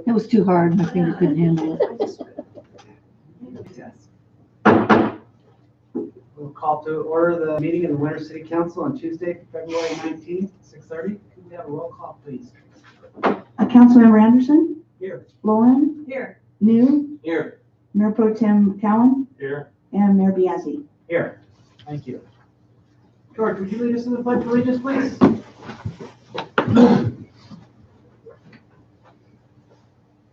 It was too hard. My finger couldn't handle it. We'll call to order the meeting of the Winter City Council on Tuesday, February 19th, 6:30. Could we have a roll call, please? Councilmember Anderson? Here. Lauren? Here. New? Here. Mayor Pro Tem Cowan? Here. And Mayor Biazzi. Here. Thank you. George, would you lead us in the Pledge of Allegiance, please?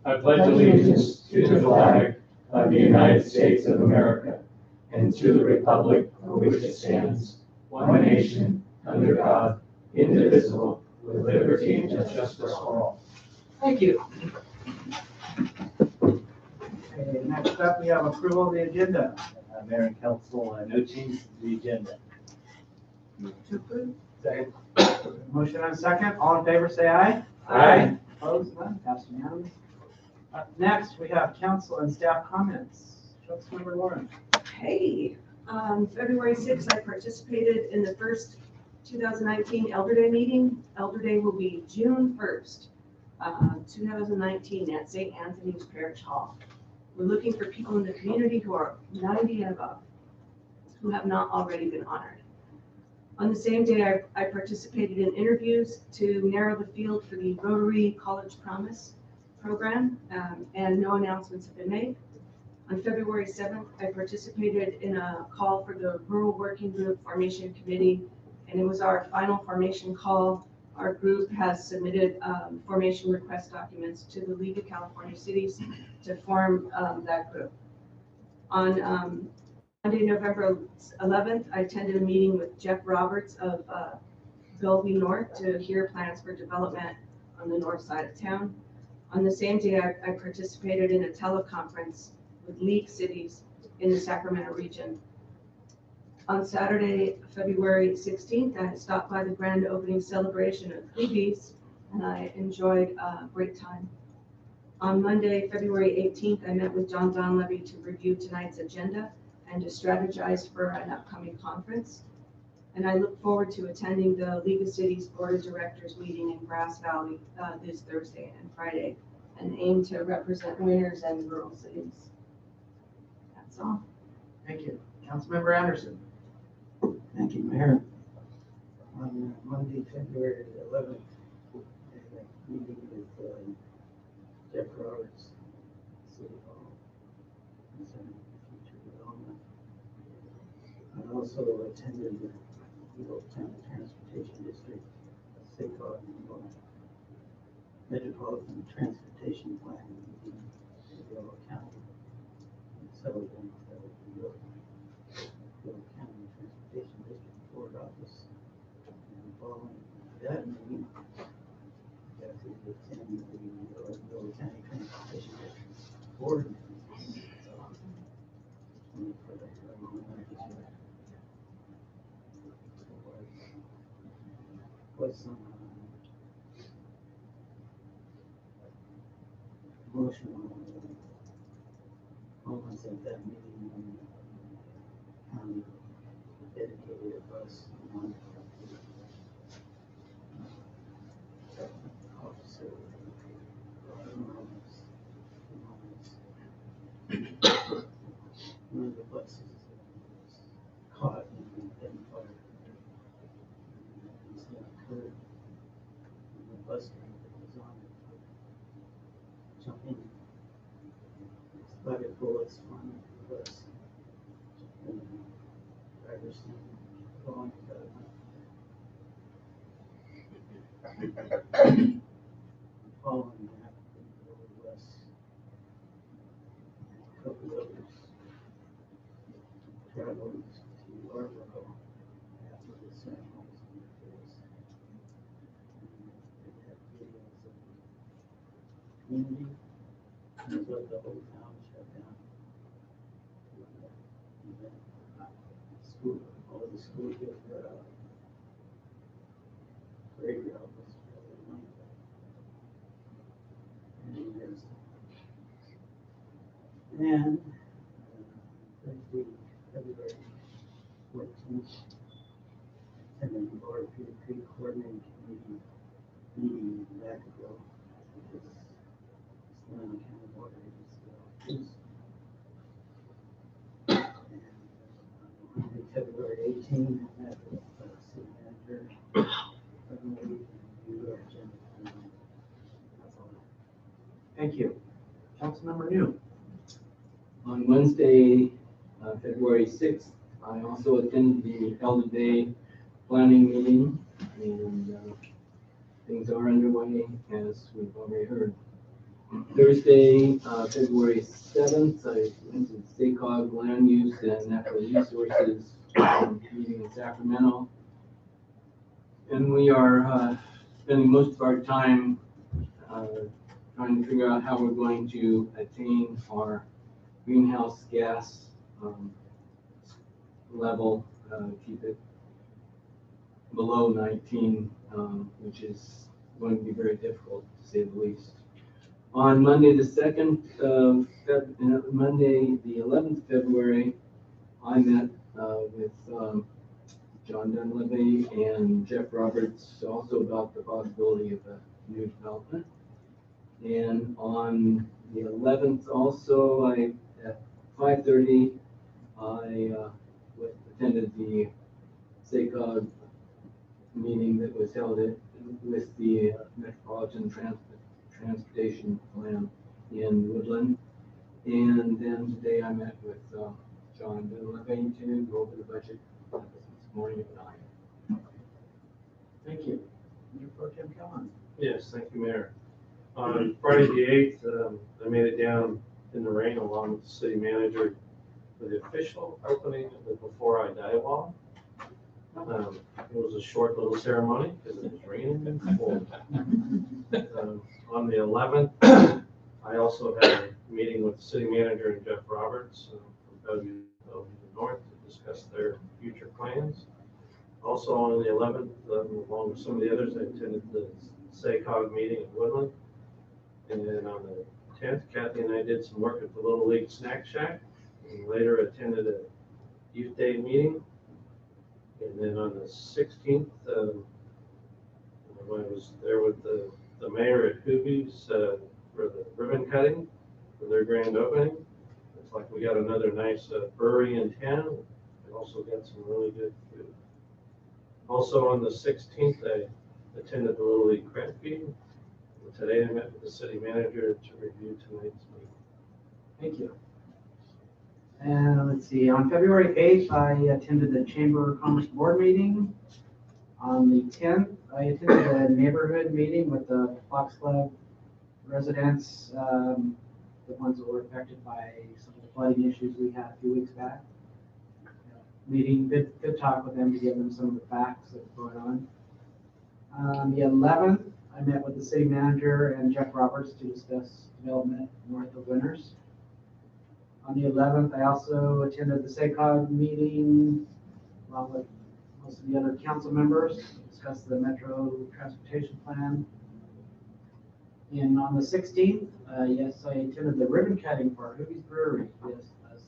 I pledge allegiance to the flag of the United States of America and to the republic for which it stands, one nation, under God, indivisible, with liberty and justice for all. Thank you. Okay, next up, we have approval of the agenda. Mayor and Council, no changes to the agenda. Second. Motion and second. All in favor, say aye. Aye. Opposed, none. Passed unanimous. Next, we have council and staff comments. Councilmember Lauren. Hey, February 6th, I participated in the first 2019 Elder Day meeting. Elder Day will be June 1st, 2019 at St. Anthony's Parish Hall. We're looking for people in the community who are 90 and above, who have not already been honored. On the same day, I participated in interviews to narrow the field for the Rotary College Promise program, and no announcements have been made. On February 7th, I participated in a call for the Rural Working Group Formation Committee, and it was our final formation call. Our group has submitted formation request documents to the League of California Cities to form that group. On Monday, November 11th, I attended a meeting with Jeff Roberts of Bellevue North to hear plans for development on the north side of town. On the same day, I participated in a teleconference with League Cities in the Sacramento region. On Saturday, February 16th, I stopped by the grand opening celebration of Freebies, and I enjoyed a great time. On Monday, February 18th, I met with John Donlevy to review tonight's agenda and to strategize for an upcoming conference. And I look forward to attending the League of Cities Board of Directors meeting in Grass Valley this Thursday and Friday, and aim to represent winners and rural cities. That's all. Thank you. Councilmember Anderson. Thank you, Mayor. On Monday, February 11th, I had a meeting with Jeff Roberts, City Hall, concerning future development. I also attended the Eagle County Transportation District, SACOG, Metropolitan Transportation Plan meeting in Eagle County. And several things that would be Eagle County Transportation District Board Office. And following that meeting, I got to attend the Eagle County Transportation District Board meeting. Was some emotional moments at that meeting when the county dedicated a bus on officer one of the buses was caught in the gunfire. The bus driver was on it, jumping, spotted bullets flying the bus, and the driver seen falling following that, the bus, a couple of others traveled to Arborough after the ceremony. Community, and it's like the whole town shut down. School, all the school kids were out. Graveyard was really nice. And Thursday, February 14th, attended the Board of Creek Coordinating Committee meeting in Vacaville. 19, I met with city manager. February, and review our agenda. That's all. Thank you. Councilmember New. On Wednesday, February 6th, I also attended the Elder Day planning meeting, and things are underway, as we've already heard. Thursday, February 7th, I went to the SACOG Land Use and Natural Resources meeting in Sacramento. And we are spending most of our time trying to figure out how we're going to attain our greenhouse gas level, keep it below 19, which is going to be very difficult, to say the least. On Monday the 2nd, Monday the 11th February, I met with John Dunleavy and Jeff Roberts, also about the possibility of a new development. And on the 11th also, at 5:30, I attended the SACOG meeting that was held with the Metropolitan Transportation Plan in Woodland. And then today I met with John Dunleavy to go over the budget this morning at 9. Thank you. Mayor Pro Tem Callen. Yes, thank you, Mayor. On Friday the 8th, I made it down in the rain along with the city manager for the official opening of the Before I Die wall. It was a short little ceremony because it was raining and cold. On the 11th, I also had a meeting with the city manager and Jeff Roberts from Bellevue North to discuss their future plans. Also on the 11th, along with some of the others, I attended the SACOG meeting in Woodland. And then on the 10th, Kathy and I did some work at the Little League Snack Shack, and later attended a youth day meeting. And then on the 16th, I was there with the mayor at Hoobie's for the ribbon cutting for their grand opening. It's like we got another nice brewery in town. We also got some really good food. Also on the 16th, I attended the Little League craft feed. Today I met with the city manager to review tonight's meeting. Thank you. And let's see, on February 8th, I attended the Chamber of Commerce Board meeting. On the 10th, I attended a neighborhood meeting with the Fox Club residents, the ones that were affected by some of the flooding issues we had a few weeks back. Meeting, good talk with them to give them some of the facts that were going on. On the 11th, I met with the city manager and Jeff Roberts to discuss development north of Winters. On the 11th, I also attended the SACOG meeting along with most of the other council members to discuss the Metro Transportation Plan. And on the 16th, yes, I attended the ribbon cutting for Hoobie's Brewery. Yes, as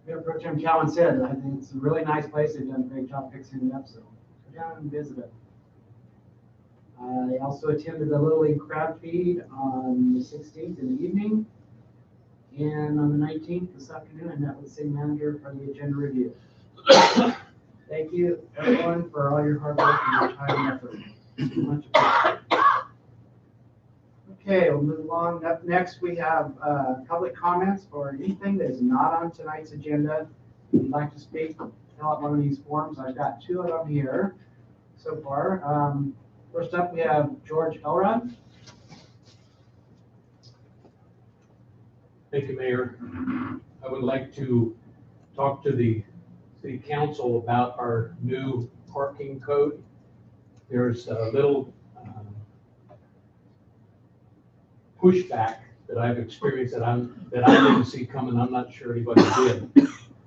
Mayor Pro Tem Callen said, I think it's a really nice place. They've done a great job fixing it up, so go down and visit it. I also attended the Little League crab feed on the 16th in the evening. And on the 19th, this afternoon, I met with the city manager for the agenda review. Thank you, everyone, for all your hard work and your time and effort. Much appreciated. Okay, we'll move along. Up next, we have public comments for anything that is not on tonight's agenda. If you'd like to speak, fill out one of these forms. I've got 2 of them here so far. First up, we have George Elrod. Thank you, Mayor. I would like to talk to the City Council about our new parking code. There's a little pushback that I've experienced that I didn't see coming. I'm not sure anybody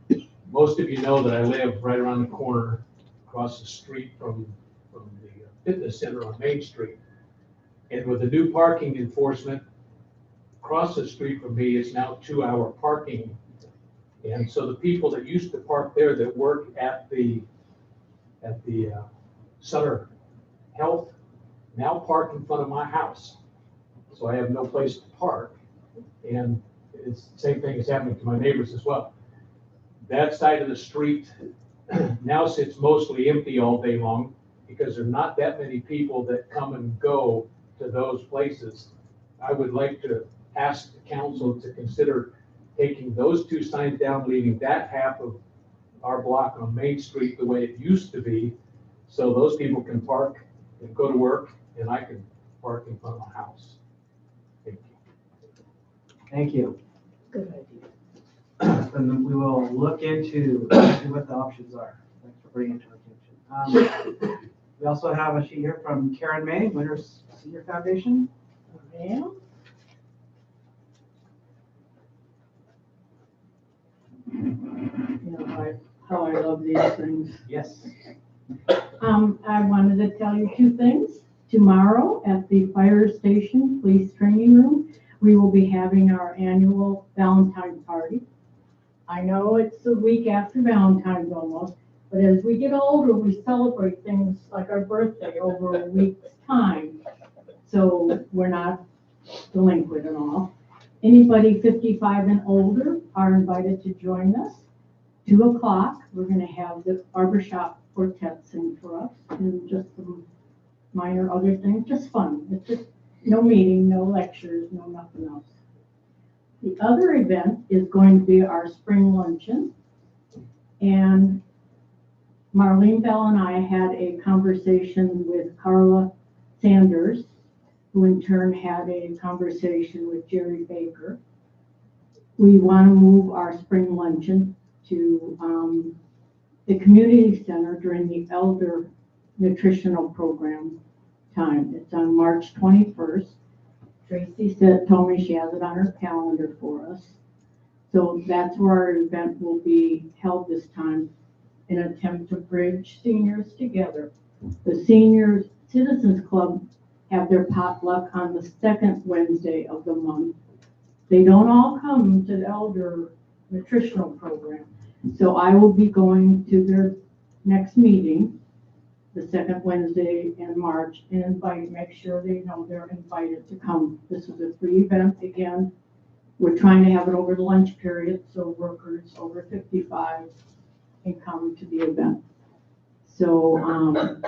did. Most of you know that I live right around the corner, across the street from the fitness center on Main Street. And with the new parking enforcement, across the street from me is now 2-hour parking. And so the people that used to park there that work at the Sutter Health now park in front of my house. So I have no place to park. And it's the same thing is happening to my neighbors as well. That side of the street now sits mostly empty all day long because there are not that many people that come and go to those places. I would like to ask the council to consider taking those two signs down, leaving that half of our block on Main Street the way it used to be, so those people can park and go to work, and I can park in front of my house. Thank you. Thank you. Good idea. And we will look into what the options are. Thanks for bringing it to our attention. We also have a sheet here from Karen May, Winners Senior Foundation. Yeah. You know how I love these things. Yes. I wanted to tell you two things. Tomorrow at the fire station police training room, we will be having our annual Valentine's party. I know it's a week after Valentine's almost, but as we get older, we celebrate things like our birthday over a week's time. So we're not delinquent at all. Anybody 55 and older are invited to join us. 2 o'clock, we're gonna have the barbershop quartet sing for us and just some minor other things, just fun. It's just no meeting, no lectures, no nothing else. The other event is going to be our spring luncheon. And Marlene Bell and I had a conversation with Carla Sanders, who in turn had a conversation with Jerry Baker. We want to move our spring luncheon to the community center during the elder nutritional program time. It's on March 21st. Tracy told me she has it on her calendar for us. So that's where our event will be held this time, in an attempt to bridge seniors together. The Senior Citizens Club have their potluck on the second Wednesday of the month. They don't all come to the elder nutritional program. So I will be going to their next meeting, the second Wednesday in March, and make sure they know they're invited to come. This is a free event again. We're trying to have it over the lunch period so workers over 55 can come to the event. So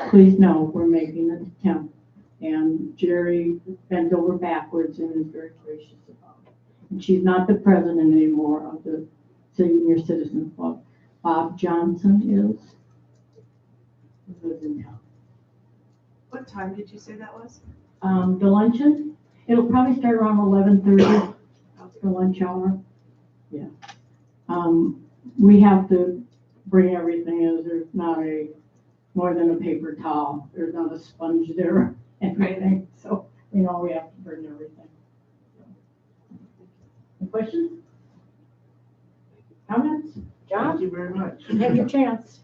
please know we're making an attempt. And Jerry bent over backwards and is very gracious about it. And she's not the president anymore of the Senior Citizen Club. Bob Johnson is. He lives in town. What time did you say that was? The luncheon, it'll probably start around 11:30, the lunch hour. Yeah. We have to bring everything as there's not more than a paper towel. There's not a sponge there, anything. So, we have to bring everything. Any questions? Comments? John? Thank you very much. You have your chance.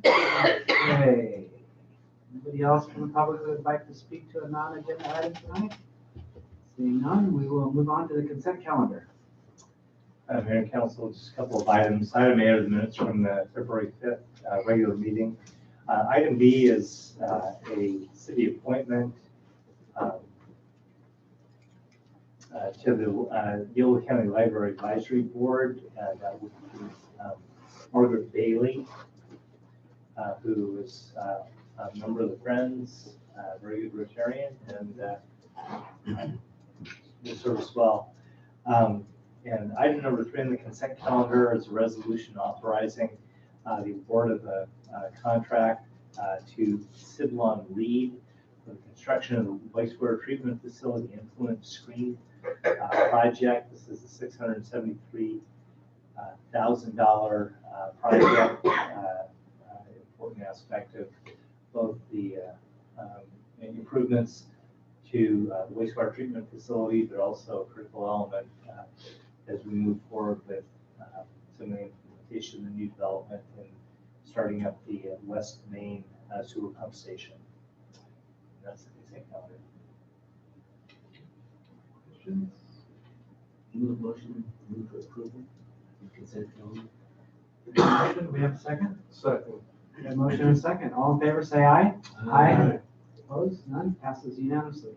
Okay. Anybody else from the public who would like to speak to a non-agenda item tonight? Seeing none, we will move on to the consent calendar. Mayor and Council, just a couple of items. Item A are the minutes from the February 5th regular meeting. Item B is a city appointment to the Yolo County Library Advisory Board. That would be Margaret Bailey, who is a member of the Friends, very good Rotarian, and will serve as well. And item number 3 on the consent calendar is a resolution authorizing the award of a contract to Sidlon Reed for the construction of the wastewater treatment facility influent screen project. This is a $673,000 project. Important aspect of both the improvements to the wastewater treatment facility, but also a critical element as we move forward with some of the implementation of the new development and starting up the West Main sewer pump station. And that's the consent calendar. Questions? Move motion, move for approval, consent calendar. Motion, we have a second? Second. We have a motion and a second. All in favor, say aye. Aye. Opposed? None? Passes unanimously.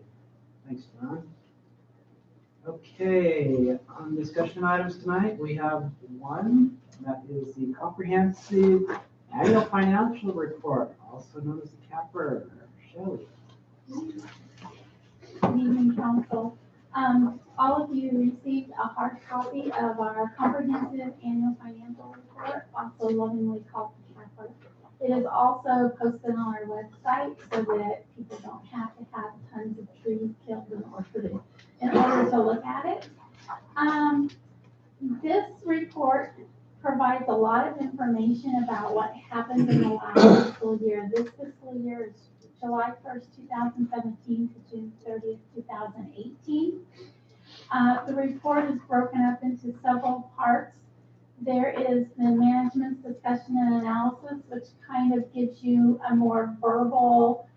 Thanks, John. Okay, on discussion items tonight, we have one, that is the comprehensive annual financial report, also known as the CAPR. Shelley. Good evening, council. All of you received a hard copy of our comprehensive annual financial report, also lovingly called the CAPR. It is also posted on our website so that people don't have to have tons of trees killed in order to look at it. This report provides a lot of information about what happened in the last fiscal year. This fiscal year is July 1st, 2017 to June 30th, 2018. The report is broken up into several parts. There is the management's discussion and analysis, which kind of gives you a more verbal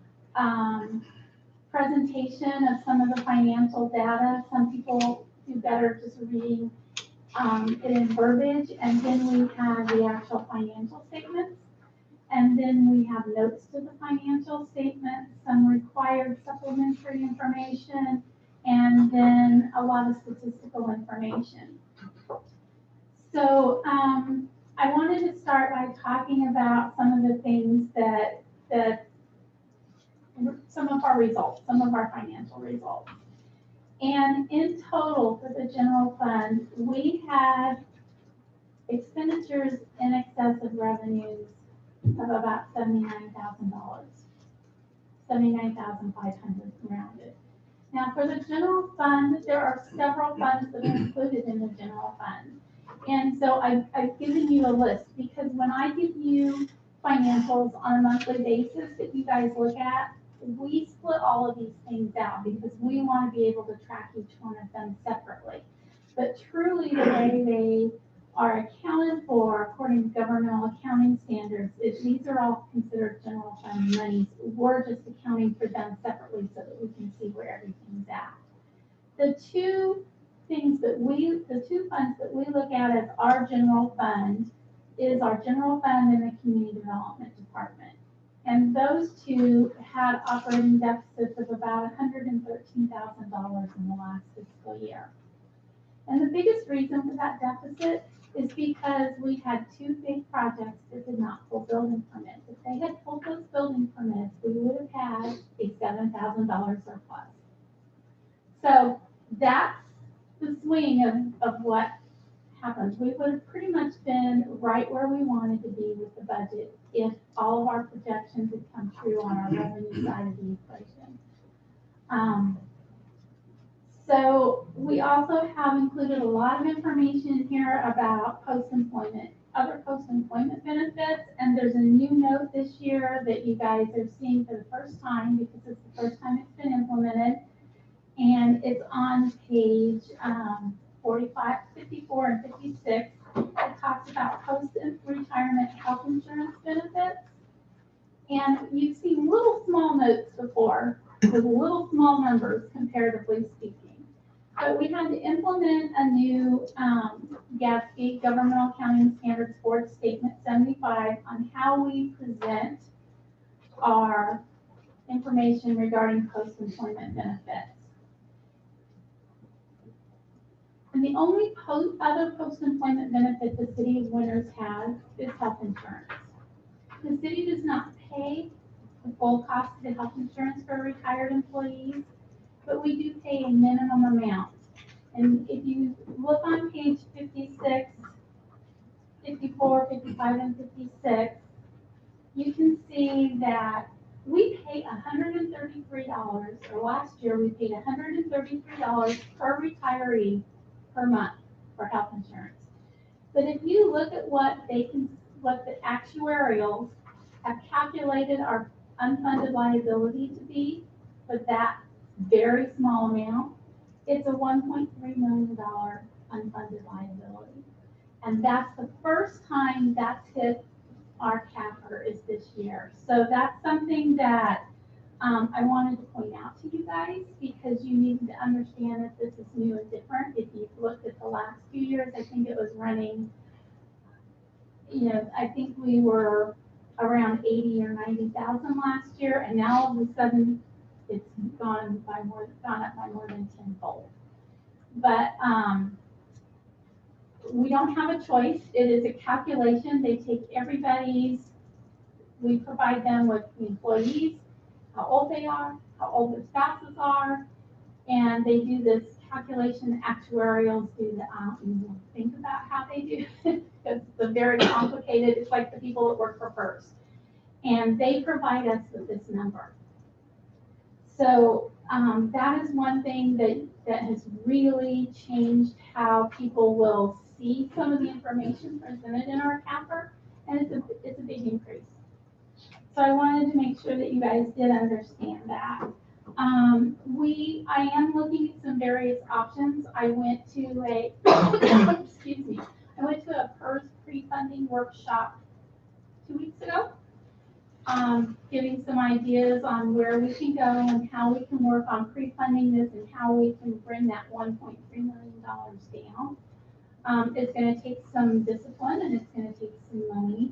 presentation of some of the financial data. Some people do better just reading it in verbiage. And then we have the actual financial statements. And then we have notes to the financial statements, some required supplementary information, and then a lot of statistical information. So I wanted to start by talking about some of the things that some of our results, some of our financial results. And in total for the general fund, we had expenditures in excess of revenues of about $79,000, $79,500 rounded. Now for the general fund, there are several funds that are included in the general fund. And so I've given you a list because when I give you financials on a monthly basis that you guys look at, we split all of these things out because we want to be able to track each one of them separately. But truly the way they are accounted for according to governmental accounting standards, these are all considered general fund monies. We're just accounting for them separately so that we can see where everything's at. The two funds that we look at as our general fund is our general fund and the community development department. And those two had operating deficits of about $113,000 in the last fiscal year. And the biggest reason for that deficit is because we had two big projects that did not pull building permits. If they had pulled those building permits, we would have had a $7,000 surplus. So that's the swing of what happened. We would have pretty much been right where we wanted to be with the budget if all of our projections had come true on our revenue side of the equation. So we also have included a lot of information here about post-employment, other post-employment benefits, and there's a new note this year that you guys are seeing for the first time because it's the first time it's been implemented, and it's on page 45, 54, and 56. It talks about post-retirement health insurance benefits, and you've seen little small notes before with little small numbers comparatively speaking. But we had to implement a new GASB, Governmental Accounting Standards Board Statement 75, on how we present our information regarding post-employment benefits. And the only other post-employment benefit the city of Winters has is health insurance. The city does not pay the full cost of the health insurance for retired employees, but we do pay a minimum amount. And if you look on page 56, 54, 55, and 56, you can see that we pay $133, or last year we paid $133 per retiree per month for health insurance. But if you look at what the actuarials have calculated our unfunded liability to be for that very small amount, it's a $1.3 million unfunded liability. And that's the first time that's hit our CAPR is this year. So that's something that I wanted to point out to you guys because you need to understand that this is new and different. If you've looked at the last few years, I think it was running, I think we were around 80 or 90,000 last year, and now all of a sudden it's gone up by more than tenfold. But, we don't have a choice. It is a calculation. They take everybody's, we provide them with the employees, how old they are, how old their spouses are, and they do this calculation. Actuarials do the, I don't even think about how they do it, because it's very complicated. It's like the people that work for First. And they provide us with this number. So that is one thing that has really changed how people will see some of the information presented in our CAPR, and it's a big increase. So I wanted to make sure that you guys did understand that. I am looking at some various options. I went to a, excuse me, I went to a PERS pre-funding workshop 2 weeks ago, giving some ideas on where we can go and how we can work on pre-funding this and how we can bring that $1.3 million down. It's going to take some discipline, and it's going to take some money,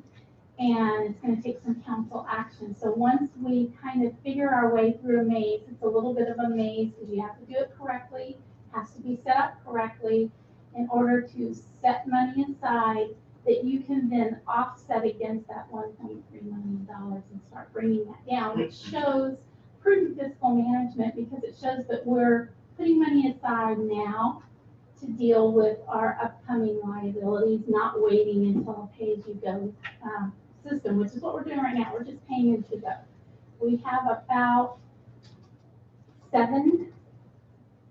and it's going to take some council action. So once we kind of figure our way through a maze, it's a little bit of a maze because you have to do it correctly, it has to be set up correctly in order to set money aside that you can then offset against that $1.3 million and start bringing that down, which shows prudent fiscal management because it shows that we're putting money aside now to deal with our upcoming liabilities, not waiting until a pay-as-you-go system, which is what we're doing right now. We're just paying as you go. We have about 7,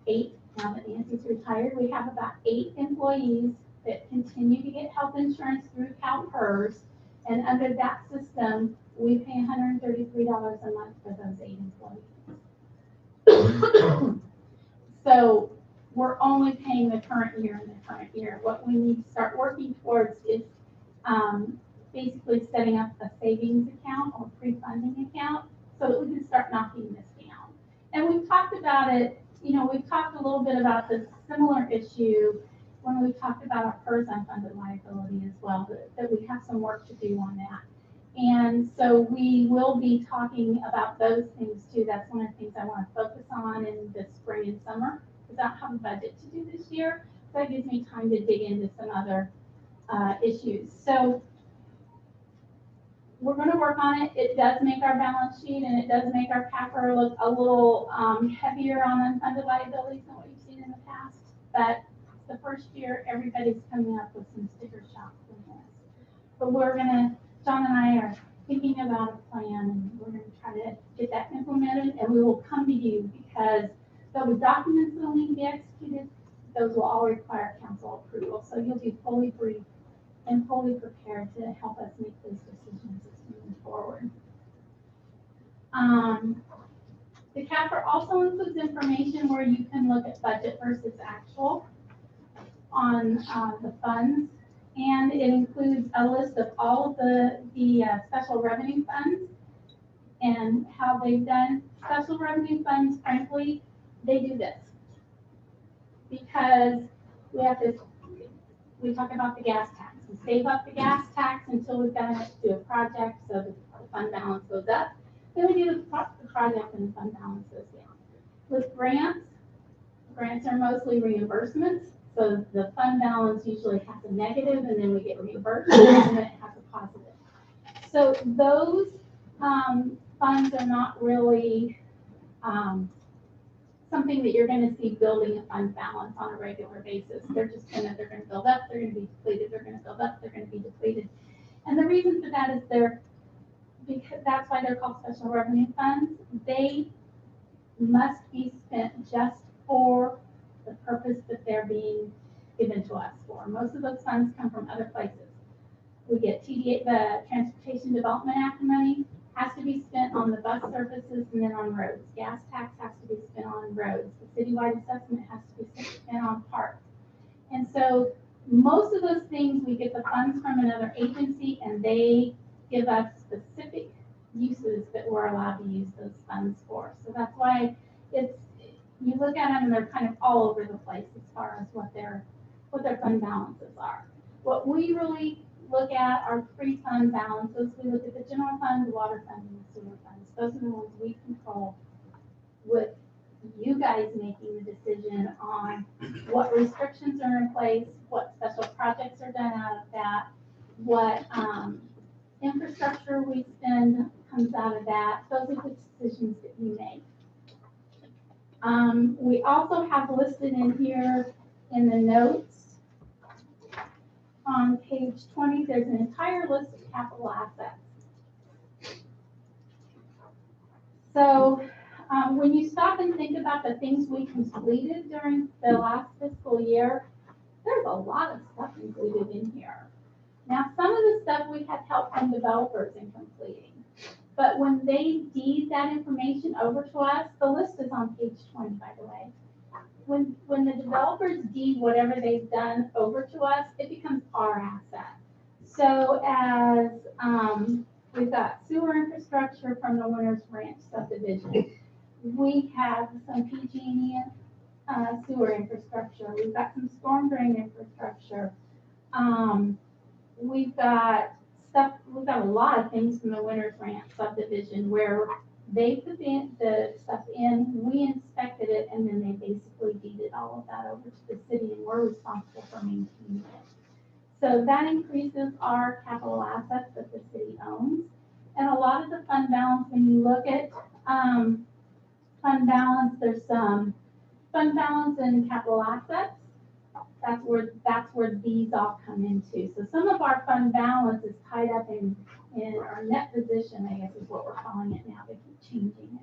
8, now that Nancy's retired, we have about 8 employees that continue to get health insurance through CalPERS, and under that system, we pay $133 a month for those 8 employees. So we're only paying the current year and the current year. What we need to start working towards is basically setting up a savings account or pre-funding account so that we can start knocking this down. And we've talked about it, we've talked a little bit about this similar issue when we talked about our PERS unfunded liability as well, that we have some work to do on that. And so we will be talking about those things too. That's one of the things I want to focus on in the spring and summer, because I don't have a budget to do this year. So that gives me time to dig into some other issues. So we're going to work on it. It does make our balance sheet and it does make our CAPR look a little heavier on unfunded liabilities than what you've seen in the past. But the first year, everybody's coming up with some sticker shock from this. But John and I are thinking about a plan, and we're going to try to get that implemented, and we will come to you because there'll be documents that will need to be executed. Those will all require council approval. So you'll be fully briefed and fully prepared to help us make those decisions as we move forward. The CAPR also includes information where you can look at budget versus actual on the funds, and it includes a list of all of the special revenue funds and how they've done. Special revenue funds, frankly, they do this because we talk about the gas tax. We save up the gas tax until we've got to do a project so the fund balance goes up. Then we do the project and the fund balance goes down. With grants are mostly reimbursements. So the fund balance usually has a negative and then we get reimbursed and then it has a positive. So those funds are not really something that you're going to see building a fund balance on a regular basis. They're going to build up, they're going to be depleted, they're going to build up, they're going to be depleted. And the reason for that is because that's why they're called special revenue funds. They must be spent just for the purpose that they're being given to us for. Most of those funds come from other places. We get TDA, the Transportation Development Act money has to be spent on the bus services and then on roads. Gas tax has to be spent on roads. The citywide assessment has to be spent on parks. And so most of those things, we get the funds from another agency and they give us specific uses that we're allowed to use those funds for. So that's why you look at them and they're kind of all over the place as far as what their fund balances are. What we really look at are 3 fund balances. We look at the general fund, the water fund, and the sewer funds. Those are the ones we control with you guys guys making the decision on what restrictions are in place, what special projects are done out of that, what infrastructure we spend comes out of that. Those are the decisions that we make. We also have listed in here in the notes on page 20, there's an entire list of capital assets. So when you stop and think about the things we completed during the last fiscal year, there's a lot of stuff included in here. Now, some of the stuff we had help from developers in completing, but when they deed that information over to us, the list is on page 20, by the way. When the developers deed whatever they've done over to us, it becomes our asset. So as we've got sewer infrastructure from the Winners Ranch subdivision, we have some PG&E sewer infrastructure. We've got some storm drain infrastructure. We've got a lot of things from the Winners Ranch subdivision where they put the stuff in, we inspected it, and then they basically deeded all of that over to the city, and we're responsible for maintaining it. So that increases our capital assets that the city owns. And a lot of the fund balance, when you look at fund balance, there's some fund balance and capital assets. That's where these all come into. So some of our fund balance is tied up in our net position, I guess is what we're calling it now. They keep changing it.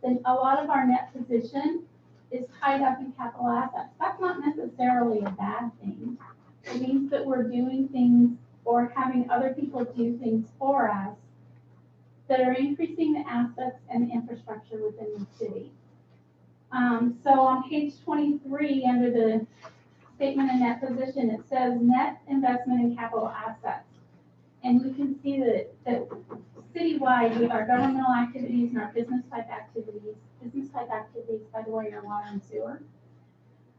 Then a lot of our net position is tied up in capital assets. That's not necessarily a bad thing. It means that we're doing things or having other people do things for us that are increasing the assets and the infrastructure within the city. So on page 23, under the statement of net position, it says net investment in capital assets. And you can see that citywide with our governmental activities and our business type activities, by the way, are water and sewer,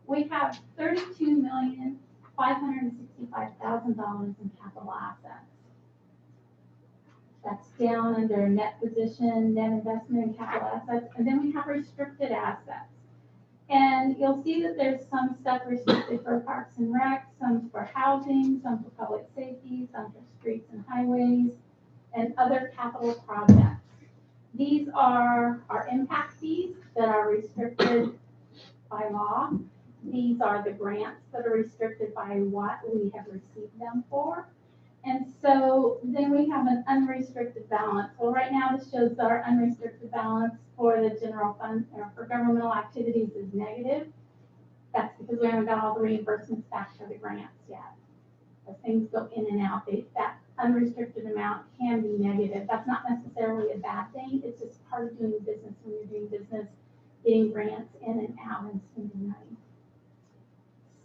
we have $32,565,000 in capital assets. That's down under net position, net investment in capital assets, and then we have restricted assets. And you'll see that there's some stuff restricted for parks and rec, some for housing, some for public safety, some for streets and highways, and other capital projects. These are our impact fees that are restricted by law. These are the grants that are restricted by what we have received them for. And so then we have an unrestricted balance. Well, right now this shows that our unrestricted balance for the general fund or for governmental activities is negative. That's because we haven't got all the reimbursements back for the grants yet. As things go in and out, that unrestricted amount can be negative. That's not necessarily a bad thing. It's just part of doing business when you're doing business, getting grants in and out and spending money.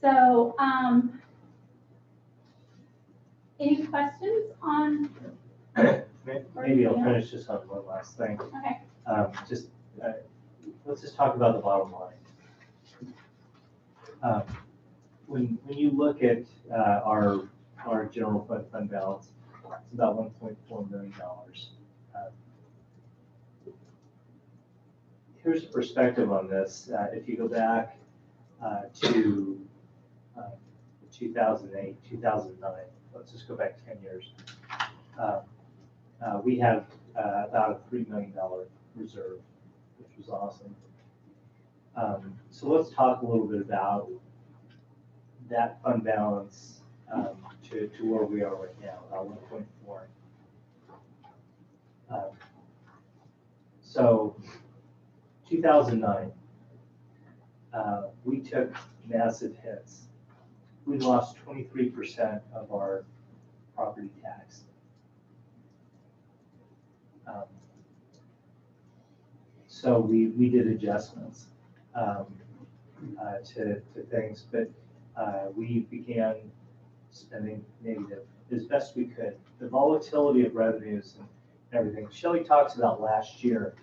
So, any questions on? Maybe I'll finish this on one last thing. Okay. Let's just talk about the bottom line. When you look at our general fund balance, it's about $1.4 million. Here's a perspective on this. If you go back to 2008, 2009, let's just go back 10 years. We have about a $3 million reserve, which was awesome. So let's talk a little bit about that fund balance to where we are right now, about 1.4. So 2009, we took massive hits. We lost 23% of our property tax. So we did adjustments to things, but we began spending negative as best we could. The volatility of revenues and everything. Shelley talks about last year.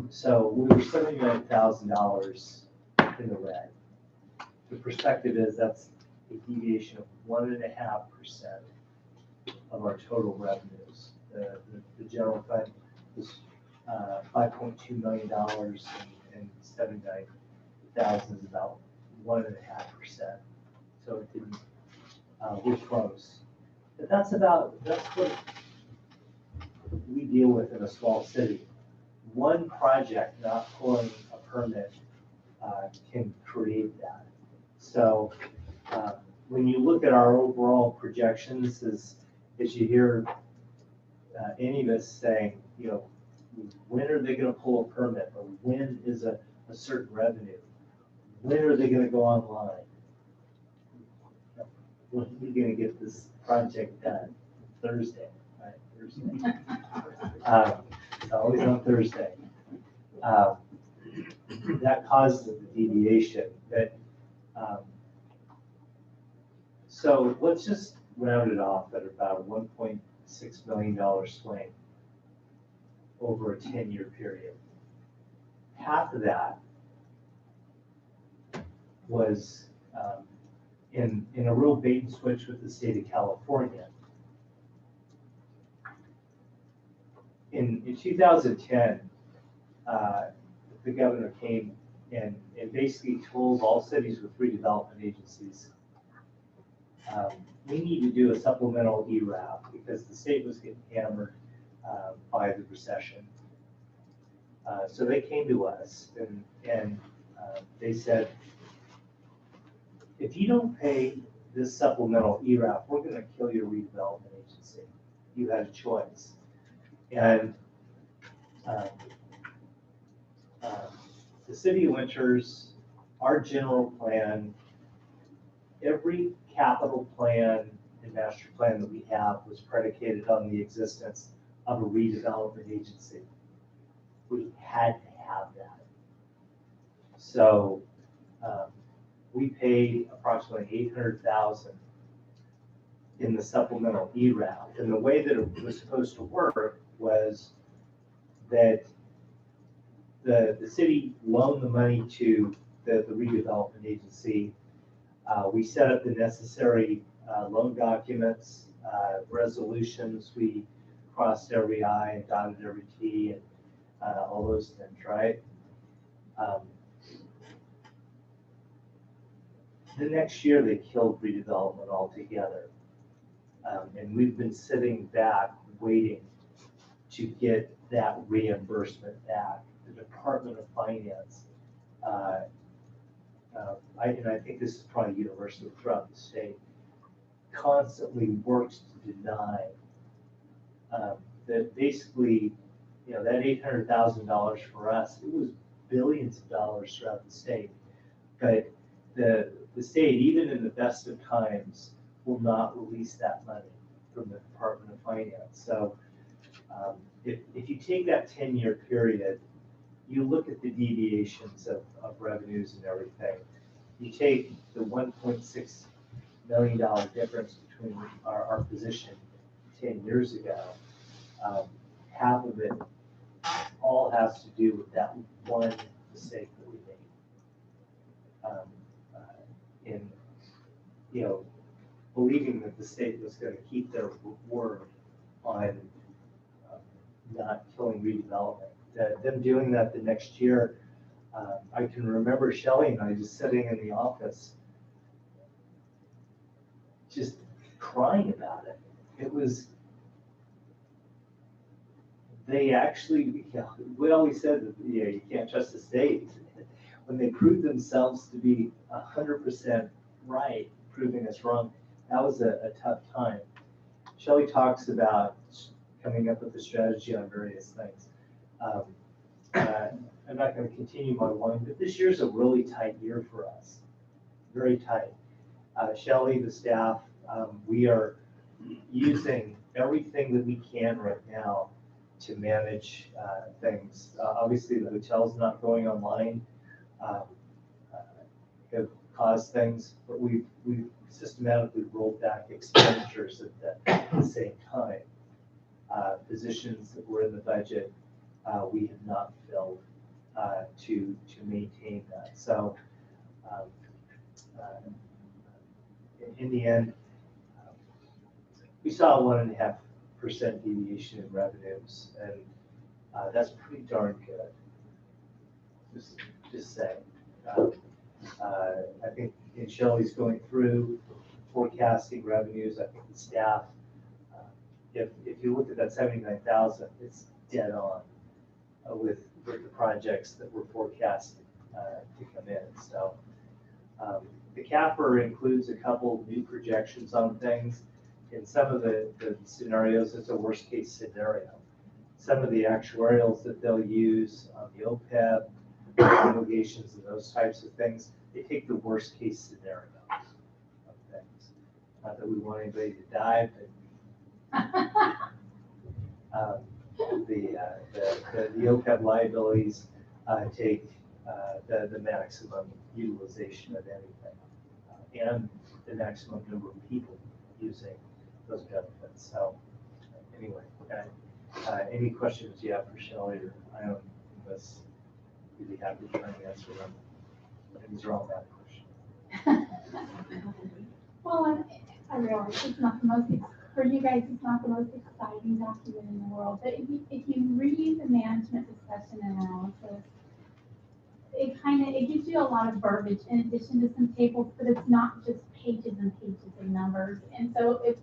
So we were $79,000 in the red. The perspective is that's a deviation of 1.5% of our total revenues. The general fund was $5.2 million and 79,000 is about 1.5%. So it didn't, we're close. But that's what we deal with in a small city. One project not pulling a permit can create that. So when you look at our overall projections, as you hear any of us saying, you know, when are they going to pull a permit, or when is a certain revenue? When are they going to go online? When are we going to get this project done? Thursday, right? Thursday. It's always on Thursday. That causes the deviation. But so let's just round it off at about a $1.6 million swing over a 10-year period. Half of that was in a real bait and switch with the state of California. In 2010, the governor came and basically told all cities with redevelopment agencies, we need to do a supplemental ERAF because the state was getting hammered by the recession. So they came to us and they said, if you don't pay this supplemental ERAF, we're going to kill your redevelopment agency. You had a choice. And the city of Winters, our general plan, every capital plan and master plan that we have was predicated on the existence of a redevelopment agency. We had to have that. So we paid approximately $800,000 in the supplemental ERAF. And the way that it was supposed to work was that the city loaned the money to the redevelopment agency. We set up the necessary loan documents, resolutions. We crossed every I and dotted every T and all those things, right? The next year they killed redevelopment altogether. And we've been sitting back waiting to get that reimbursement back. The Department of Finance, and I think this is probably universal throughout the state, constantly works to deny that basically, you know, that $800,000 for us, it was billions of dollars throughout the state. But the state, even in the best of times, will not release that money from the Department of Finance. So if you take that 10-year period, you look at the deviations of revenues and everything. You take the $1.6 million difference between our position 10 years ago, half of it all has to do with that one mistake that we made. In, you know, believing that the state was going to keep their word on not killing redevelopment. Them doing that the next year, I can remember Shelley and I just sitting in the office, just crying about it. It was, they actually, you know, we always said that, you know, you can't trust the state. When they proved themselves to be 100% right, proving us wrong, that was a tough time. Shelley talks about coming up with a strategy on various things. I'm not going to continue my one, but this year's a really tight year for us, very tight. Shelley, the staff, we are using everything that we can right now to manage things. Obviously, the hotel's not going online, have caused things, but we've systematically rolled back expenditures at the same time. Positions that were in the budget, we have not filled to maintain that. So in the end, we saw a 1.5% deviation in revenues, and That's pretty darn good. Just saying. I think, and Shelley's going through forecasting revenues. I think the staff, if you look at that 79,000, it's dead on with the projects that we're forecasting to come in. So the CAPR includes a couple new projections on things. In some of the scenarios, it's a worst case scenario. Some of the actuarials that they'll use on the OPEB, obligations and those types of things, they take the worst case scenario of things. Not that we want anybody to die, but the OPEB liabilities take the maximum utilization of anything and the maximum number of people using those benefits. So anyway, any questions you have for Shelley or I don't unless we'd be happy to try and answer them. These are all bad questions. Well, I realize it's not the most, for you guys, it's not the most exciting document in the world, but if you read the management discussion analysis, it gives you a lot of verbiage in addition to some tables, but it's not just pages and pages of numbers. And so if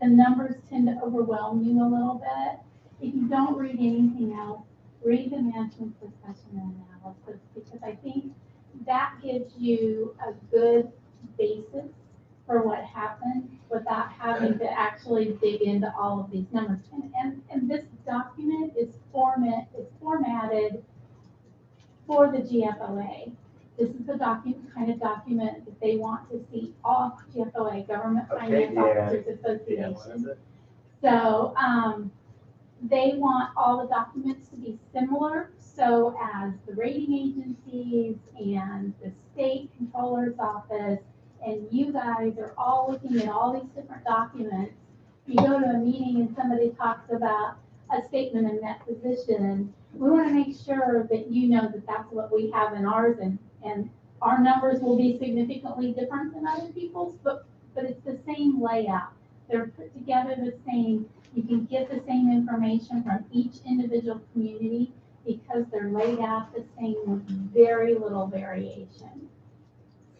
the numbers tend to overwhelm you a little bit, if you don't read anything else, read the management discussion and analysis, because I think that gives you a good basis for what happened without having to actually dig into all of these numbers. And this document is formatted for the GFOA. This is the kind of document that they want to see all GFOA, Government Finance Officers Association. So they want all the documents to be similar, so as the rating agencies and the state controller's office and you guys are all looking at all these different documents. You go to a meeting and somebody talks about a statement of net position. We want to make sure that you know that that's what we have in ours, and our numbers will be significantly different than other people's, but it's the same layout. They're put together the same. You can get the same information from each individual community because they're laid out the same with very little variation.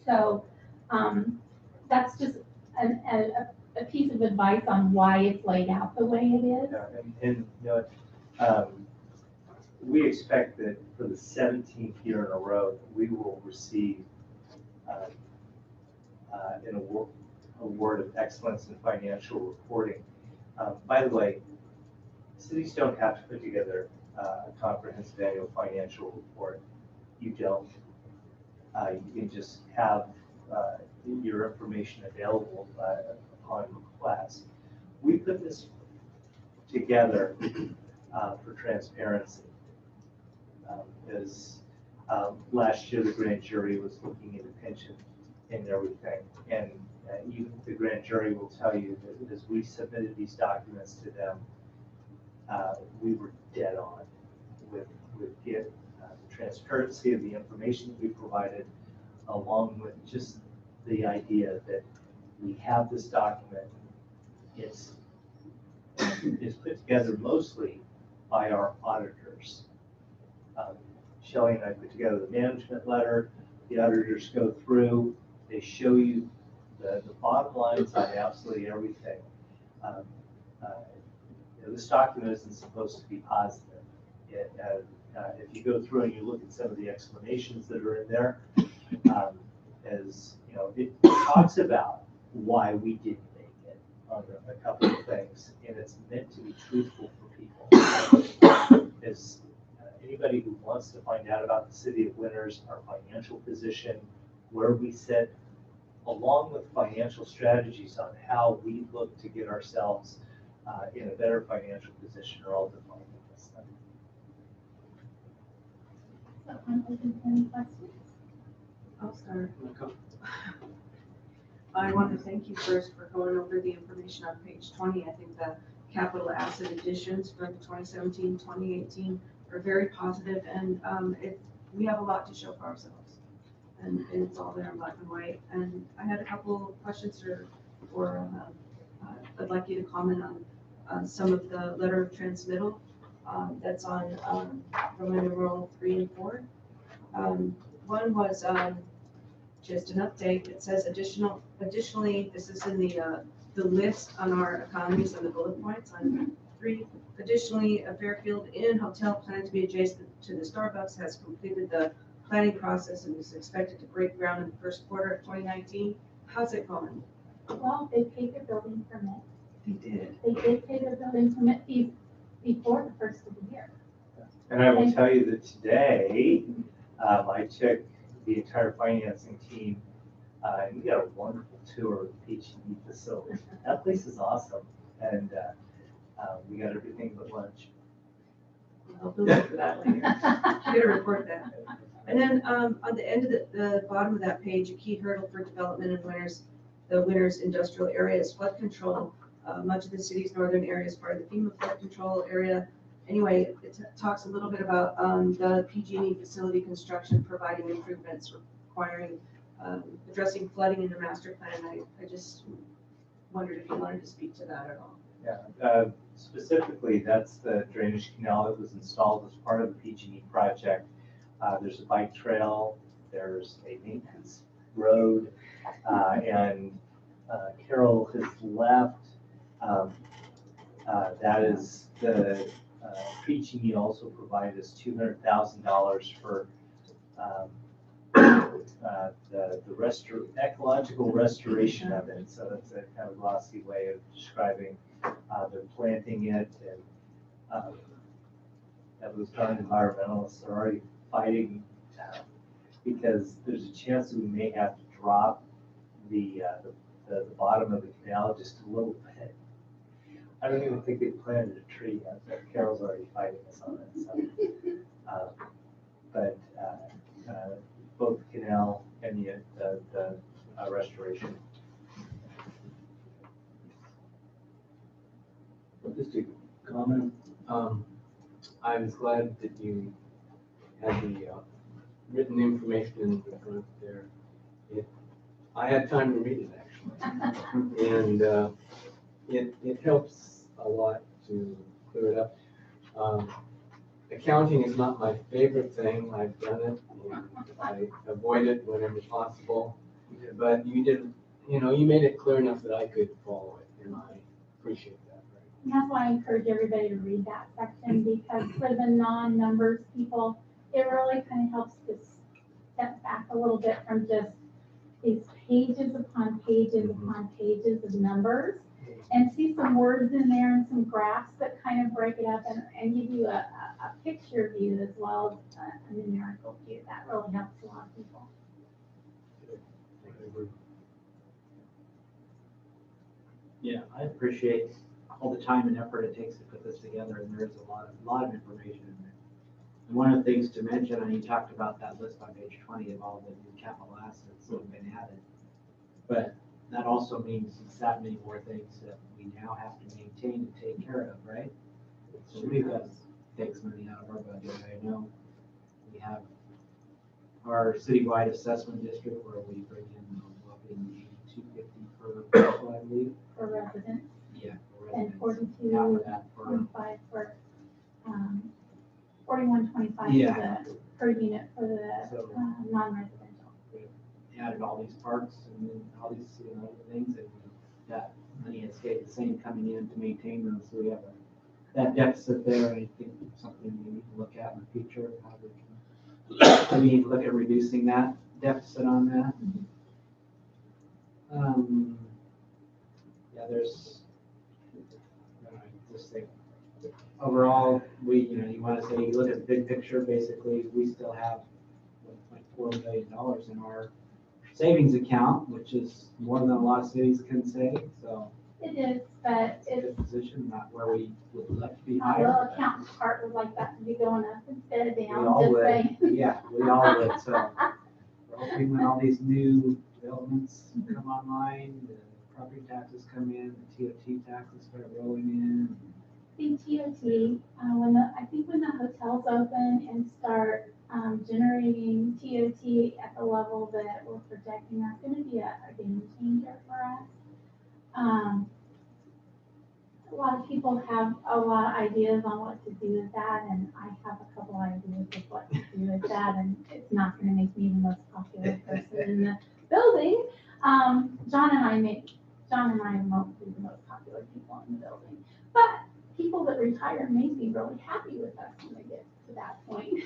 So that's just a piece of advice on why it's laid out the way it is. Yeah, and you know, we expect that for the 17th year in a row, we will receive an award of excellence in financial reporting. By the way, cities don't have to put together a comprehensive annual financial report. You don't. You can just have your information available upon request. We put this together for transparency. As last year, the grand jury was looking into pension and everything, and even the grand jury will tell you that as we submitted these documents to them, we were dead on with the transparency of the information we provided, along with just the idea that we have this document. It's put together mostly by our auditors. Shelley and I put together the management letter. The auditors go through, they show you the bottom lines on absolutely everything. This document isn't supposed to be positive. If you go through and you look at some of the explanations that are in there, as you know, it talks about why we didn't make it on a couple of things, and it's meant to be truthful for people. As anybody who wants to find out about the City of Winters, our financial position, where we sit, along with financial strategies on how we look to get ourselves in a better financial position, are all defined in this thing. So I'm open to any questions. I'll start. I want to thank you first for going over the information on page 20. I think the capital asset additions for the 2017-2018 are very positive, and we have a lot to show for ourselves. And it's all there in black and white. And I had a couple of questions or I'd like you to comment on some of the letter of transmittal that's on Roman numeral 3 and 4. One was just an update. It says additionally, this is in the list on our economies on the bullet points on 3. Additionally, a Fairfield Inn hotel planned to be adjacent to the Starbucks has completed the planning process and is expected to break ground in the first quarter of 2019. How's it going? Well, they paid their building permit. They did. They did pay their building permit fees before the first of the year. And I will tell you that today, I took the entire financing team, and we got a wonderful tour of the PG&E facility. That place is awesome, and we got everything but lunch. I'll look for that later. I'm gonna report that. And then on the end of the bottom of that page, a key hurdle for development in the winter's industrial area is flood control. Much of the city's northern area is part of the FEMA flood control area. Anyway, it talks a little bit about the PG&E facility construction, providing improvements, requiring, addressing flooding in the master plan. I just wondered if you wanted to speak to that at all. Yeah, specifically, that's the drainage canal that was installed as part of the PG&E project. There's a bike trail, there's a maintenance road, and Carol has left. That is the PG&E also provided us $200,000 for the ecological restoration of it. So that's a kind of glossy way of describing they're planting it, and those darn environmentalists are already fighting because there's a chance that we may have to drop the bottom of the canal just a little bit. I don't even think they planted a tree yet, but Carol's already fighting us on it. So, but both the canal and the restoration. Just a comment. I was glad that you had the written information in the front there. I had time to read it actually, and it helps a lot to clear it up. Accounting is not my favorite thing. I've done it, and I avoid it whenever possible. But you did, you made it clear enough that I could follow it, and I appreciate that. And that's why I encourage everybody to read that section, because for the non-numbers people, it really kind of helps to step back a little bit from just these pages upon pages upon pages of numbers, and see some words in there and some graphs that kind of break it up and give you a picture view as well as a numerical view. That really helps a lot of people. Yeah, I appreciate all the time and effort it takes to put this together, and there's a lot of information in there. And one of the things to mention, and you talked about that list on page 20 of all the new capital assets that have been added, but that also means it's that many more things that we now have to maintain and take care of, right? So that takes money out of our budget. I know we have our citywide assessment district where we bring in whopping $250 per person, I believe. For residents, Yeah. and Half of that for 42.25 for 41.25 Yeah. per unit for the So- non-residential. added all these parks and then all these other things, and that money has stayed the same coming in to maintain them. So we have that deficit there, and I think it's something we need to look at in the future. How we need to look at reducing that deficit on that. Yeah, there's. I just think overall, you want to say you look at the big picture. Basically, we still have $1.4 million in our savings account, which is more than a lot of cities can say. So It is, but it's a good position, not where we would like to be my higher. little accountant's part would like that to be going up instead of We down, all just would, saying. yeah, we all would. So we're hoping when all these new developments come online, the property taxes come in, the TOT taxes start rolling in. The TOT, I think when the hotels open and start generating TOT at the level that we're projecting, that's going to be a game changer for us. A lot of people people have a lot of ideas on what to do with that, and I have a couple ideas of what to do with that, and it's not gonna make me the most popular person in the building. John and I won't be the most popular people in the building, but people that retire may be really happy with us when they get to that point.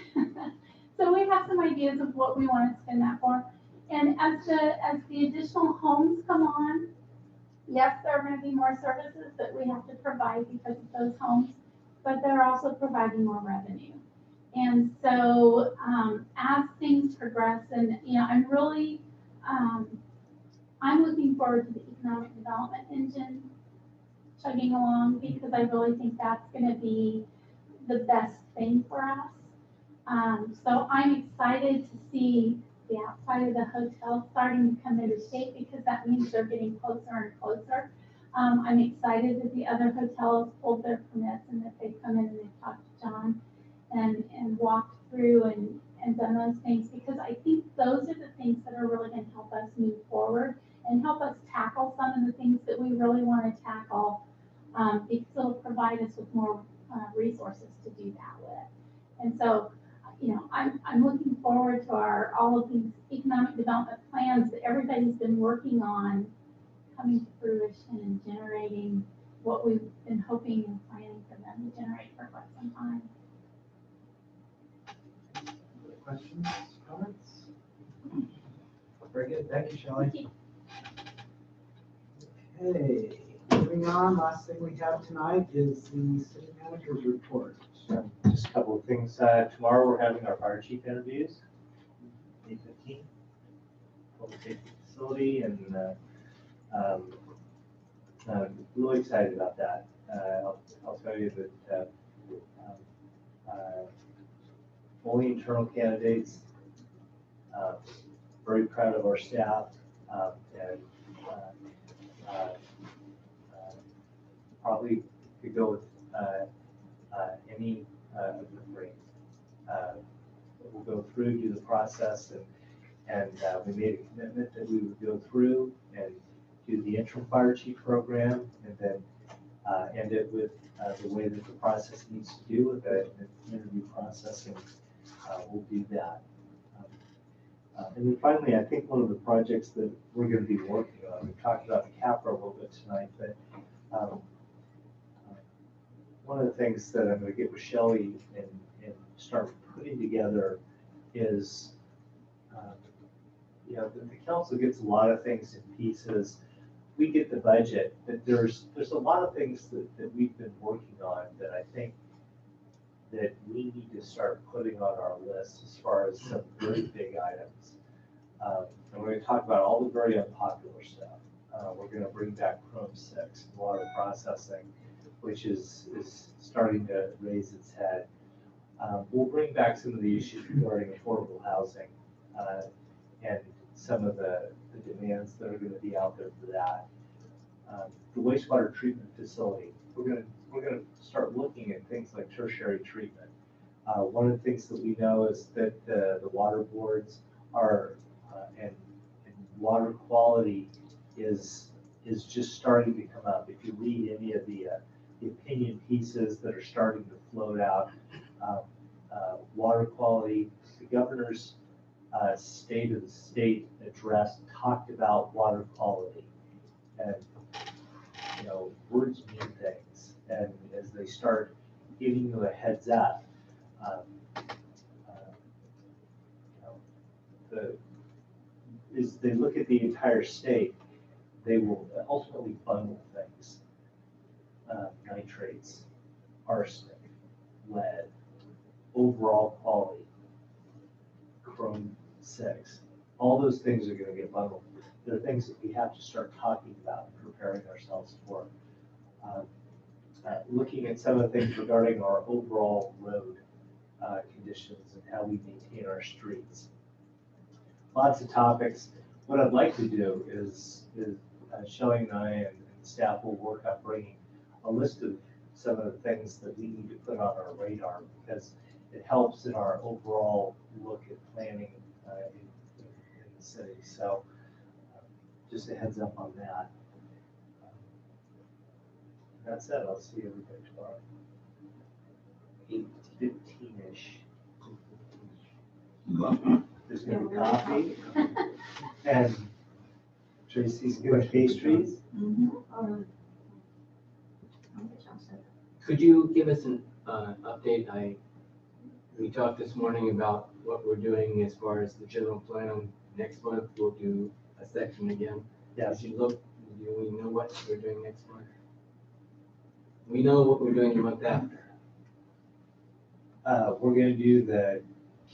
So we have some ideas of what we want to spend that for. And as the additional homes come on, yes, there are going to be more services that we have to provide because of those homes, but they're also providing more revenue. And so as things progress, and I'm really, I'm looking forward to the economic development engine chugging along, because I really think that's going to be the best thing for us. So I'm excited to see the outside of the hotel starting to come into state, because that means they're getting closer and closer. I'm excited that the other hotels pulled their permits and that they've come in and they've talked to John and walked through and done those things, because I think those are the things that are really going to help us move forward and help us tackle some of the things that we really want to tackle, because it'll provide us with more resources to do that with. And so, I'm looking forward to all of these economic development plans that everybody's been working on coming to fruition and generating what we've been hoping and planning for them to generate for quite some time. Other questions, comments? Very good, thank you, Shelley. Okay, moving on, last thing we have tonight is the city manager's report. Just a couple of things. Tomorrow we're having our fire chief interviews, 8:15, public safety facility, and I'm really excited about that. I'll tell you that only internal candidates, very proud of our staff, and probably could go with any of the three. We'll go through, do the process, and we made a commitment that we would go through and do the interim fire chief program, and then end it with the way that the process needs to do with the interview process, and we'll do that. And then finally, I think one of the projects that we're going to be working on, we talked about the CAPRA a little bit tonight, but one of the things that I'm going to get with Shelley and start putting together is, the council gets a lot of things in pieces. We get the budget, but there's a lot of things that we've been working on that I think that we need to start putting on our list as far as some very big items. And we're going to talk about all the very unpopular stuff. We're going to bring back Chrome 6, water processing, which is starting to raise its head. We'll bring back some of the issues regarding affordable housing and some of the demands that are going to be out there for that. The wastewater treatment facility, we're going to start looking at things like tertiary treatment. One of the things that we know is that the water boards are and water quality is just starting to come up. If you read any of the opinion pieces that are starting to float out, water quality, the governor's state of the state address talked about water quality, and words mean things, and as they start giving you a heads up, as they look at the entire state, they will ultimately bundle things. Nitrates, arsenic, lead, overall quality, Chrome 6. All those things are going to get bundled. They're things that we have to start talking about and preparing ourselves for. Looking at some of the things regarding our overall road conditions and how we maintain our streets. Lots of topics. What I'd like to do is Shelley and I and staff will work on bringing a list of some of the things that we need to put on our radar, because it helps in our overall look at planning in the city. So just a heads up on that. That's it, I'll see everybody tomorrow. 8:15-ish. There's gonna be coffee and Tracy's doing pastries. Could you give us an update? We talked this morning about what we're doing as far as the general plan. Next month, we'll do a section again. Yes, As you look, do we know what we're doing next month? We know what we're doing the month after. we're gonna do the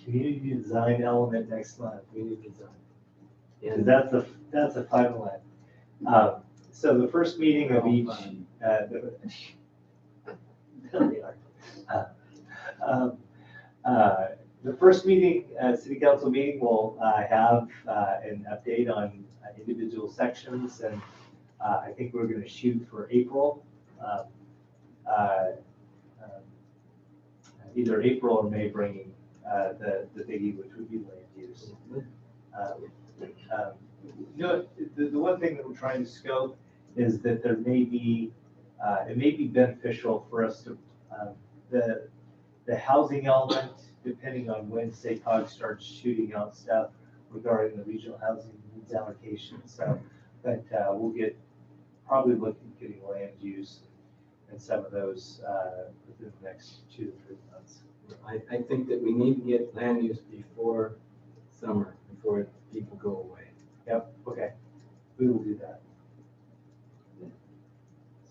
community design element next month. We need design. Because And that's a final one. So the first meeting of each, they are. The first meeting, city council meeting will have an update on individual sections, and I think we're gonna shoot for April. Either April or May, bringing the biggie, which would be land use. The one thing that we're trying to scope is that there may be, it may be beneficial for us to, the housing element, depending on when SACOG starts shooting out stuff regarding the regional housing needs allocation. So, but we'll probably looking at getting land use and some of those within the next 2 to 3 months. I think that we need to get land use before summer, before people go away. Yep, okay, we will do that.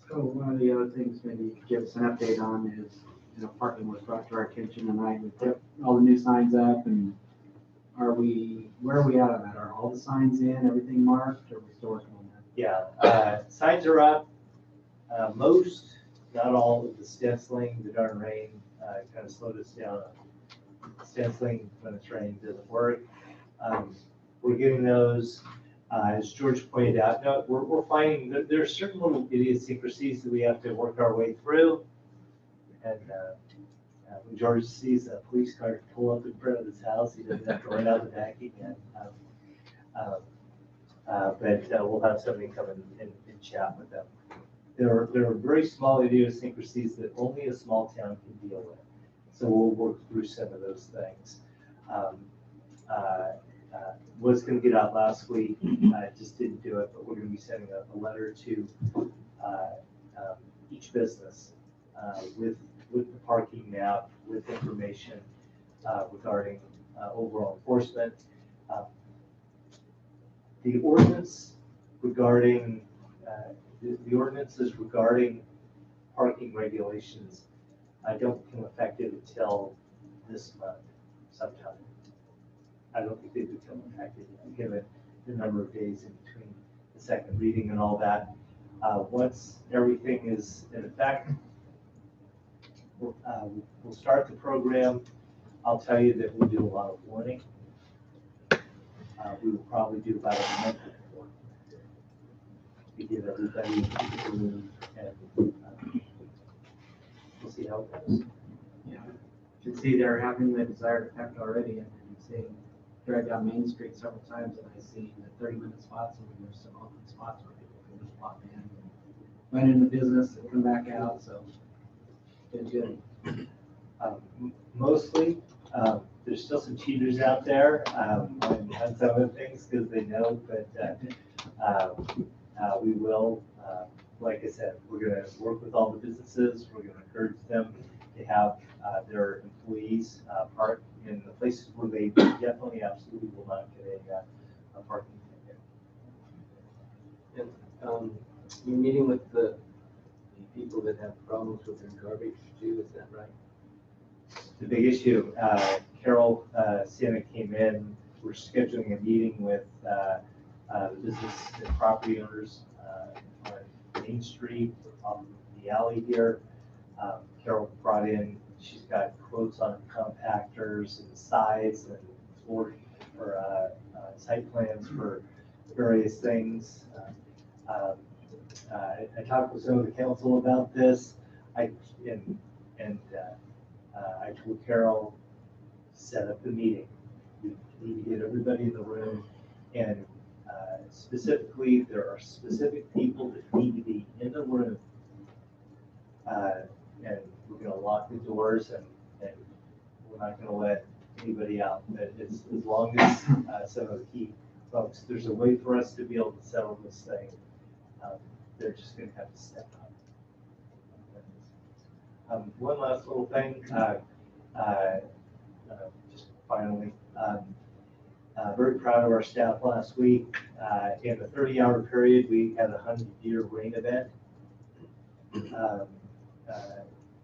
So one of the other things maybe you could give us an update on is, parking was brought to our attention tonight. We put all the new signs up, and where are we at on that? Are all the signs in, everything marked, or are we still working on that? Yeah, signs are up. Most, not all of the stenciling, the darn rain kind of slowed us down. Stenciling when it's raining doesn't work. We're getting those, as George pointed out, no, we're finding that there are certain little idiosyncrasies that we have to work our way through. And when George sees a police car pull up in front of his house, he doesn't have to run out the back again. But we'll have somebody come in and chat with them. There are very small idiosyncrasies that only a small town can deal with. So we'll work through some of those things. Was going to get out last week, just didn't do it, but we're going to be sending a letter to each business with the parking map, with information regarding overall enforcement. The ordinance regarding the ordinances regarding parking regulations don't become effective until this month sometime. I don't think they become effective yet, given the number of days in between the second reading and all that. Once everything is in effect, we'll start the program. I'll tell you that we'll do a lot of warning. We will probably do about a month before. We give everybody a room, and we'll see how it goes. Yeah. You can see they're having the desired effect already. And I'm seeing, drive down Main Street several times, and I see the 30-minute spots, and there's some open spots where people can just pop in and went into business and come back out. So it's been good. Mostly, there's still some cheaters out there on some of the things because they know, but we will, like I said, we're going to work with all the businesses. We're going to encourage them to have their employees park in the places where they definitely absolutely will not get a parking ticket. And you're meeting with the people that have problems with their garbage too, is that right? The big issue, Carol Sienna came in, we're scheduling a meeting with the business and property owners on Main Street, on the alley here. Carol brought in, she's got quotes on compactors and size and floor or site plans for various things. I talked with some of the council about this. I told Carol, set up the meeting. We need to get everybody in the room, and specifically, there are specific people that need to be in the room And we're gonna lock the doors and we're not gonna let anybody out. But as long as some of the key folks, there's a way for us to be able to settle this thing. They're just gonna have to step up. One last little thing, just finally, very proud of our staff last week. In a 30-hour period, we had a 100-year rain event.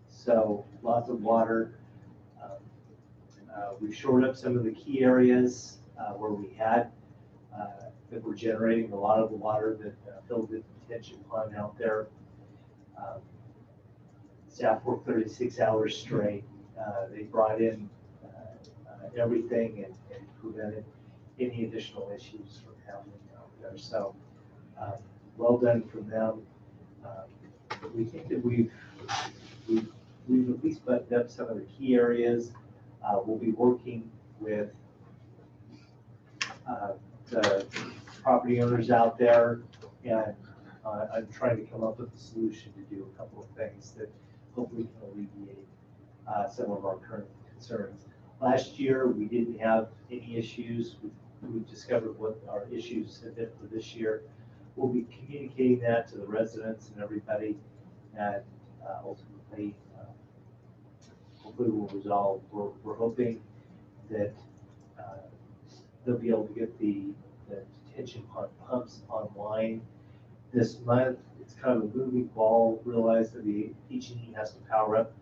So lots of water. We shored up some of the key areas where we had that were generating a lot of the water that filled the detention pond out there. Staff worked 36 hours straight. They brought in everything and prevented any additional issues from happening out there. So well done from them. We think that we've at least buttoned up some of the key areas. We'll be working with the property owners out there, and I'm trying to come up with a solution to do a couple of things that hopefully can alleviate some of our current concerns. Last year, we didn't have any issues. We've discovered what our issues have been for this year. We'll be communicating that to the residents and everybody, and ultimately, hopefully we'll resolve. We're hoping that they'll be able to get the detention pond pumps online this month. It's kind of a moving ball. Realize that the PG&E has to power up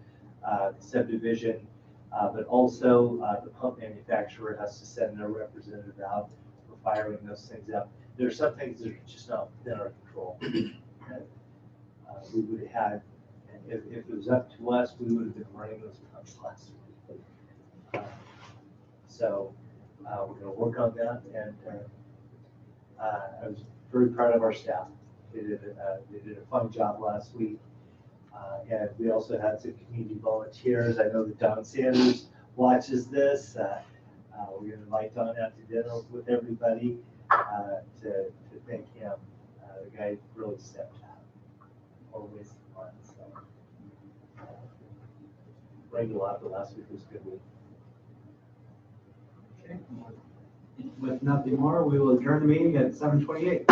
the subdivision, but also the pump manufacturer has to send their representative out for firing those things up. There are some things that are just not within our control. And, we would have had, and if it was up to us, we would have been running those pumps last week. So we're going to work on that, and I was very proud of our staff. They did a fun job last week. And we also had some community volunteers. I know that Don Sanders watches this. We're going to invite Don out to dinner with everybody to thank him. The guy really stepped up. Always fun. So, rained a lot, but last week was a good week. Okay. With nothing more, we will adjourn the meeting at 7:28.